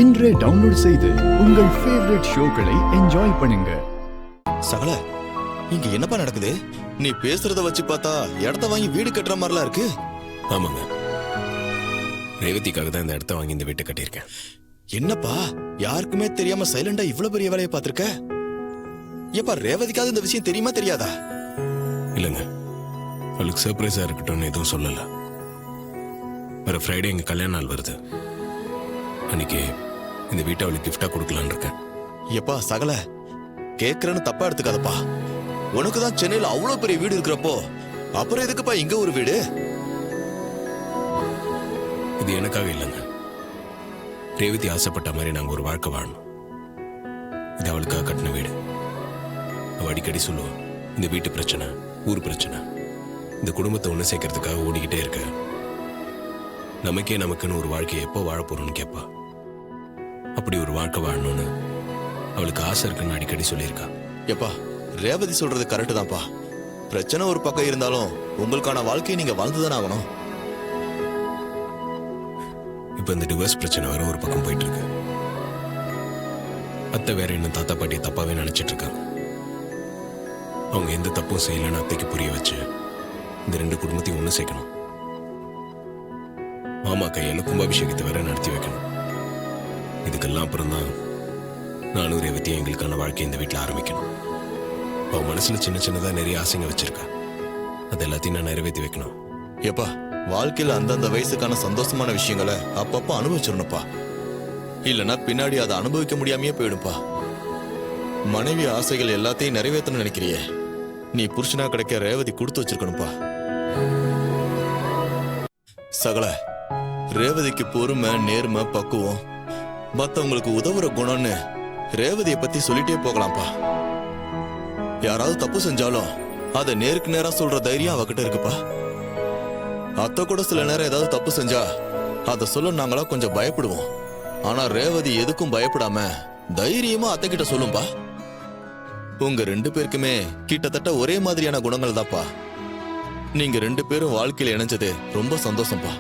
இன்றே டவுன்லோட் செய்து உங்கள் ஃபேவரட் ஷோக்களை என்ஜாய் பண்ணுங்க. சகல, இங்க என்னப்பா நடக்குது? நீ பேசுறத வச்சு பார்த்தா இடத்த வாங்கி வீடு கட்டுற மாதிரிலாம் இருக்கு. ஆமாங்க, ரேவதிக்காக தான் இந்த இடத்த வாங்கி இந்த வீட்டை கட்டியிருக்கேன். என்னப்பா யாருக்குமே தெரியாம சைலண்டா இவ்வளவு பெரிய வேலையை பார்த்திருக்க? ஏப்பா ரேவதிக்காக இந்த விஷயம் தெரியுமா தெரியாதா? இல்லைங்க, அவளுக்கு சர்ப்ரைஸா இருக்கட்டும்னு எதுவும் சொல்லல. வர ஃப்ரைடே எங்க கல்யாண நாள் வருது. அன்னைக்கு இந்த வீட்டை அவளுக்கு கிஃப்டா கொடுக்கலான்னு இருக்கேன். ஏப்பா சகல, கேக்குறேன்னு தப்பா எடுத்துக்காதப்பா. உனக்குதான் சென்னையில அவ்வளவு பெரிய வீடு இருக்கிறப்போ அப்புறம் எதுக்குப்பா இங்க ஒரு வீடு? இது எனக்காக இல்லைங்க, ரேவதி ஆசைப்பட்ட மாதிரி நாங்க ஒரு வாழ்க்கை வாழணும். இது அவளுக்காக கட்டின வீடு. அவ அடிக்கடி சொல்லுவோம், இந்த வீட்டு பிரச்சனை, ஊர் பிரச்சனை, இந்த குடும்பத்தை ஒண்ணு சேர்க்கறதுக்காக ஓடிக்கிட்டே இருக்க, நமக்குன்னு ஒரு வாழ்க்கையை எப்போ வாழ போறோம்னு கேட்பா. அப்படி ஒரு வாழ்க்கை வாழணும்னு அவளுக்கு ஆசை இருக்குன்னு அடிக்கடி சொல்லியிருக்கா. எப்பா ரேவதி சொல்றது கரெக்டு தான்ப்பா. பிரச்சனை ஒரு பக்கம் இருந்தாலும் உங்களுக்கான வாழ்க்கையை நீங்க வாழ்ந்துதானே ஆகணும். இப்ப இந்த டிவோர்ஸ் பிரச்சனை வேற ஒரு பக்கம் போயிட்டு இருக்கு. அத்தை வேற இன்னும் தாத்தா பாட்டி தப்பாவே நினைச்சிட்டு இருக்காங்க. அவங்க எந்த தப்பும் செய்யலன்னு அத்தைக்கு புரிய வச்சு இந்த ரெண்டு குடும்பத்தையும் ஒண்ணு சேர்க்கணும். மாமா கையில கும்பாபிஷேகத்தை வேற நடத்தி வைக்கணும். இதுக்கெல்லாம் அப்புறம் தான் நானும் ரேவதியும் எங்களுக்கான வாழ்க்கை இந்த வீட்டில் ஆரம்பிக்கணும். அவ மனசுல சின்ன சின்னதா நிறைய ஆசைங்க வச்சிருக்கா. அது எல்லாத்தையும் நான் நிறைவேற்றி வைக்கணும். ஏப்பா வாழ்க்கையில அந்தந்த வயசுக்கான சந்தோஷமான விஷயங்களை அப்பப்ப அனுபவிச்சிடணும்ப்பா. இல்லைன்னா பின்னாடி அதை அனுபவிக்க முடியாமையே போயிடும்பா. மனைவி ஆசைகள் எல்லாத்தையும் நிறைவேற்றணும்னு நினைக்கிறியே, நீ புருஷனா கிடைக்க ரேவதி கொடுத்து வச்சிருக்கணும்ப்பா. சகல, ரேவதிக்கு பொறுமை, நேர்மை, பக்குவம், மத்தவங்களுக்கு உதவுற குணம்னு ரேவதியை பத்தி சொல்லிட்டே போகலாம்ப்பா. யாராவது தப்பு செஞ்சாலும் அதை நேருக்கு நேரா சொல்ற தைரியம் அவகிட்ட இருக்குப்பா. அத்தை கூட சில நேரம் ஏதாவது தப்பு செஞ்சா அதை சொல்ல நாங்களா கொஞ்சம் பயப்படுவோம். ஆனா ரேவதி எதுக்கும் பயப்படாம தைரியமா அத்தை கிட்ட சொல்லும்பா. உங்க ரெண்டு பேருக்குமே கிட்டத்தட்ட ஒரே மாதிரியான குணங்கள் தான்ப்பா. நீங்க ரெண்டு பேரும் வாழ்க்கையில இணைஞ்சது ரொம்ப சந்தோஷம்ப்பா.